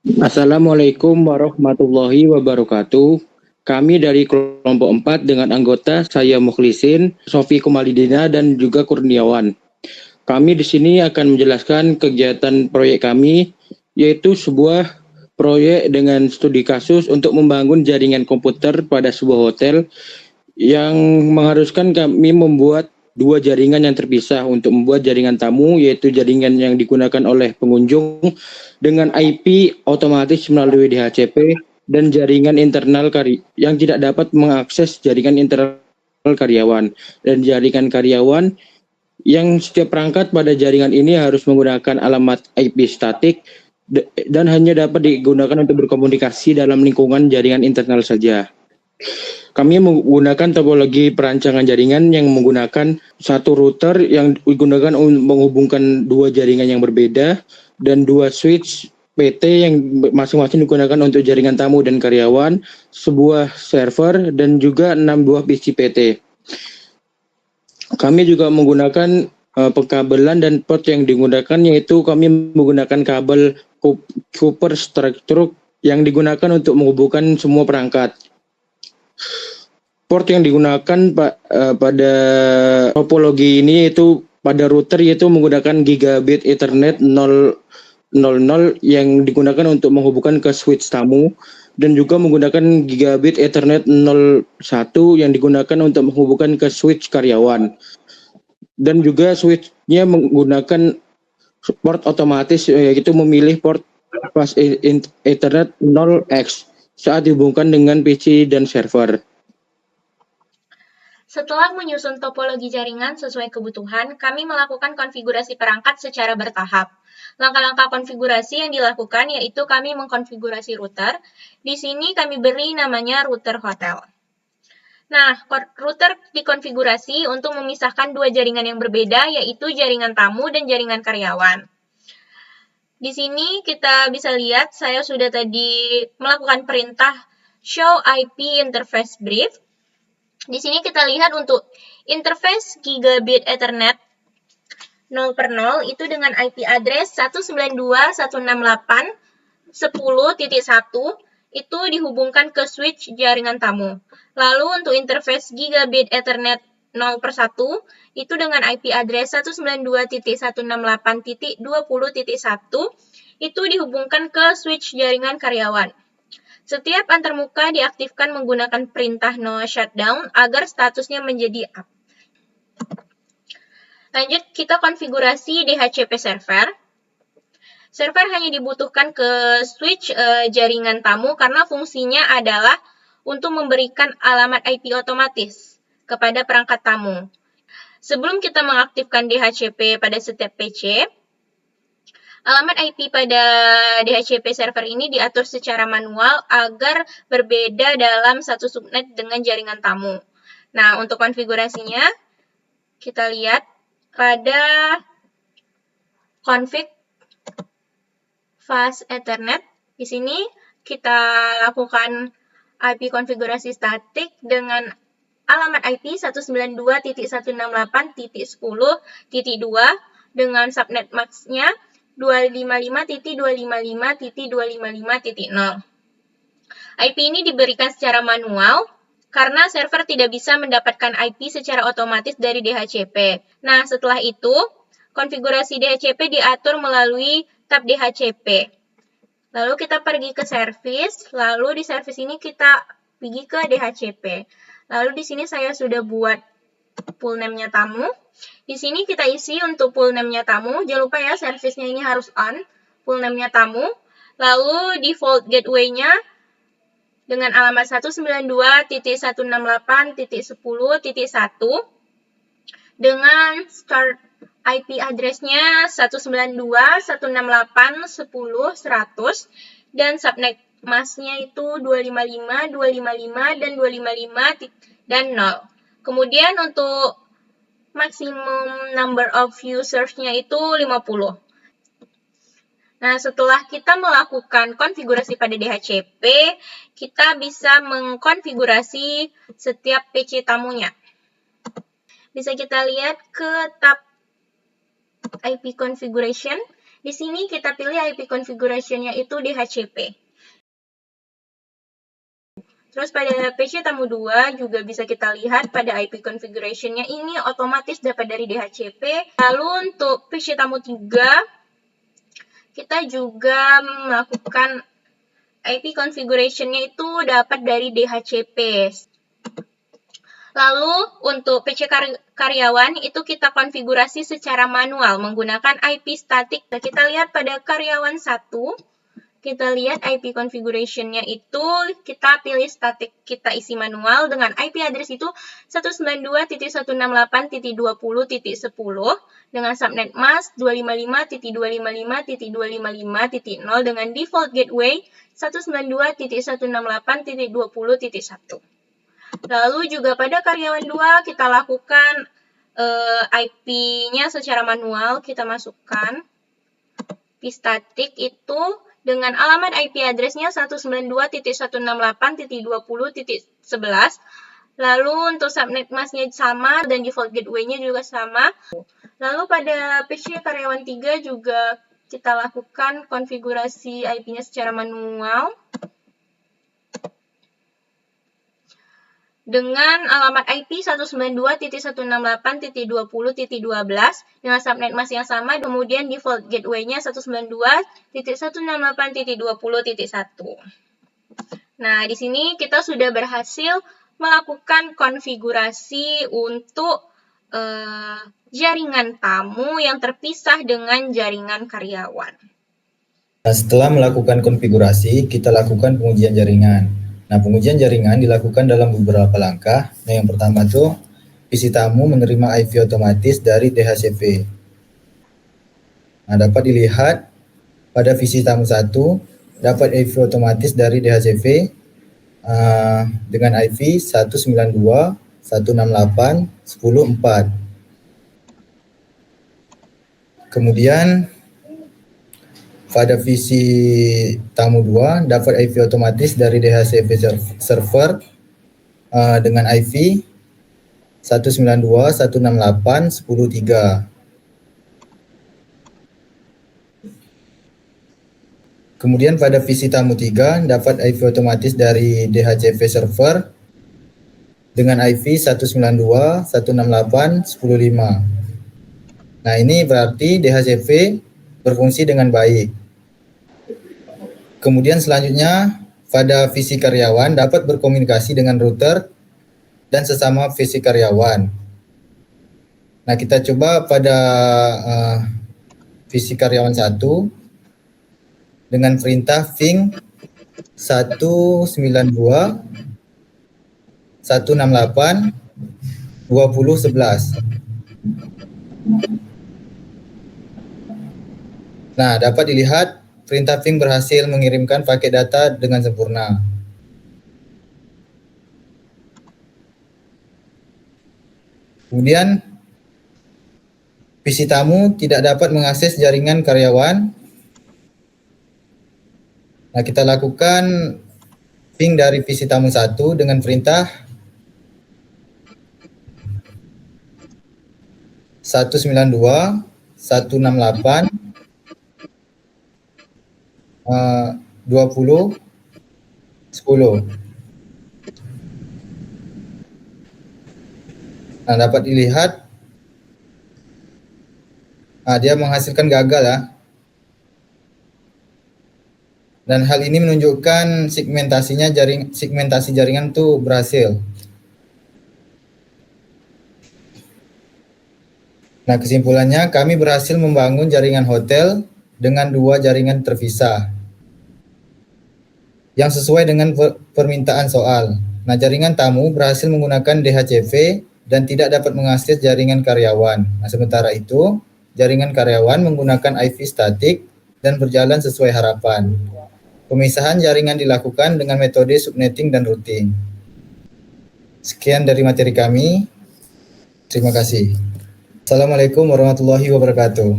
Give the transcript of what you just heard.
Assalamualaikum warahmatullahi wabarakatuh. Kami dari kelompok 4 dengan anggota saya Mukhlisin, Sofi Kumalidina, dan juga Kurniawan. Kami di sini akan menjelaskan kegiatan proyek kami, yaitu sebuah proyek dengan studi kasus untuk membangun jaringan komputer pada sebuah hotel yang mengharuskan kami membuat dua jaringan yang terpisah untuk membuat jaringan tamu, yaitu jaringan yang digunakan oleh pengunjung dengan IP otomatis melalui DHCP, dan jaringan internal yang tidak dapat mengakses jaringan internal karyawan, dan jaringan karyawan yang setiap perangkat pada jaringan ini harus menggunakan alamat IP statik dan hanya dapat digunakan untuk berkomunikasi dalam lingkungan jaringan internal saja. Kami menggunakan topologi perancangan jaringan yang menggunakan satu router yang digunakan untuk menghubungkan dua jaringan yang berbeda dan dua switch PT yang masing-masing digunakan untuk jaringan tamu dan karyawan, sebuah server, dan juga 6 buah PC PT. Kami juga menggunakan pengkabelan dan port yang digunakan, yaitu kami menggunakan kabel Cooper Structure yang digunakan untuk menghubungkan semua perangkat. Port yang digunakan pada topologi ini yaitu pada router yaitu menggunakan gigabit Ethernet 000 yang digunakan untuk menghubungkan ke switch tamu, dan juga menggunakan gigabit Ethernet 01 yang digunakan untuk menghubungkan ke switch karyawan. Dan juga switch-nya menggunakan port otomatis, yaitu memilih port pas Ethernet 0x saat dihubungkan dengan PC dan server. Setelah menyusun topologi jaringan sesuai kebutuhan, kami melakukan konfigurasi perangkat secara bertahap. Langkah-langkah konfigurasi yang dilakukan yaitu kami mengkonfigurasi router. Di sini kami beri namanya router hotel. Nah, router dikonfigurasi untuk memisahkan dua jaringan yang berbeda, yaitu jaringan tamu dan jaringan karyawan. Di sini kita bisa lihat saya sudah tadi melakukan perintah show IP interface brief. Di sini kita lihat untuk interface gigabit Ethernet 0/0 itu dengan IP address 192.168.10.1 itu dihubungkan ke switch jaringan tamu. Lalu untuk interface gigabit Ethernet 0/1 itu dengan IP address 192.168.20.1 itu dihubungkan ke switch jaringan karyawan. Setiap antarmuka diaktifkan menggunakan perintah no shutdown agar statusnya menjadi up. Lanjut, kita konfigurasi DHCP server. Server hanya dibutuhkan ke switch jaringan tamu karena fungsinya adalah untuk memberikan alamat IP otomatis kepada perangkat tamu. Sebelum kita mengaktifkan DHCP pada setiap PC, alamat IP pada DHCP server ini diatur secara manual agar berbeda dalam satu subnet dengan jaringan tamu. Nah, untuk konfigurasinya, kita lihat pada config fast Ethernet. Di sini kita lakukan IP konfigurasi statik dengan alamat IP 192.168.10.2 dengan subnet max-nya 255.255.255.0. IP ini diberikan secara manual karena server tidak bisa mendapatkan IP secara otomatis dari DHCP. Nah, setelah itu, konfigurasi DHCP diatur melalui tab DHCP. Lalu kita pergi ke service, lalu di service ini kita pergi ke DHCP. Lalu di sini saya sudah buat full name-nya tamu. Di sini kita isi untuk full name-nya tamu. Jangan lupa ya, service-nya ini harus on. Full name-nya tamu. Lalu default gateway-nya dengan alamat 192.168.10.1 dengan start IP address-nya 192.168.10.100 dan subnet mask-nya itu 255, 255, dan 255 dan 0. Kemudian untuk maximum number of users-nya itu 50. Nah, setelah kita melakukan konfigurasi pada DHCP, kita bisa mengkonfigurasi setiap PC tamunya. Bisa kita lihat ke tab IP configuration. Di sini kita pilih IP configuration-nya itu DHCP. Terus pada PC tamu 2 juga bisa kita lihat pada IP configuration-nya ini otomatis dapat dari DHCP. Lalu untuk PC tamu 3, kita juga melakukan IP configuration-nya itu dapat dari DHCP. Lalu untuk PC karyawan itu kita konfigurasi secara manual menggunakan IP static. Nah, kita lihat pada karyawan 1. Kita lihat IP configuration-nya itu kita pilih static, kita isi manual dengan IP address itu 192.168.20.10 dengan subnet mask 255.255.255.0 dengan default gateway 192.168.20.1. Lalu juga pada karyawan 2 kita lakukan IP-nya secara manual, kita masukkan IP static itu dengan alamat IP address-nya 192.168.20.11. Lalu untuk subnet mask-nya sama dan default gateway-nya juga sama. Lalu pada PC karyawan 3 juga kita lakukan konfigurasi IP-nya secara manual dengan alamat IP 192.168.20.12 dengan subnet mask yang sama, kemudian default gateway-nya 192.168.20.1. Nah, di sini kita sudah berhasil melakukan konfigurasi untuk jaringan tamu yang terpisah dengan jaringan karyawan. Nah, setelah melakukan konfigurasi, kita lakukan pengujian jaringan. Nah, pengujian jaringan dilakukan dalam beberapa langkah. Nah, yang pertama tuh, PC tamu menerima IP otomatis dari DHCP. Nah, dapat dilihat pada PC tamu 1, dapat IP otomatis dari DHCP dengan IP 192.168.10.4. Kemudian pada visi tamu 2 dapat IP otomatis dari DHCP server dengan IP 192.168.10.3. Kemudian pada visi tamu 3 dapat IP otomatis dari DHCP server dengan IP 192.168.10.5. Nah, ini berarti DHCP berfungsi dengan baik. Kemudian selanjutnya pada visi karyawan dapat berkomunikasi dengan router dan sesama visi karyawan. Nah, kita coba pada visi karyawan 1 dengan perintah ping 192.168.20.11. Nah, dapat dilihat perintah ping berhasil mengirimkan paket data dengan sempurna. Kemudian, PC tamu tidak dapat mengakses jaringan karyawan. Nah, kita lakukan ping dari PC tamu 1 dengan perintah 192.168.20.10. Nah, dapat dilihat dia menghasilkan gagal ya. Dan hal ini menunjukkan segmentasi jaringan itu berhasil. Nah, kesimpulannya kami berhasil membangun jaringan hotel dengan 2 jaringan terpisah yang sesuai dengan permintaan soal. Nah, jaringan tamu berhasil menggunakan DHCP dan tidak dapat mengakses jaringan karyawan. Nah, sementara itu, jaringan karyawan menggunakan IP statik dan berjalan sesuai harapan. Pemisahan jaringan dilakukan dengan metode subnetting dan routing. Sekian dari materi kami. Terima kasih. Assalamualaikum warahmatullahi wabarakatuh.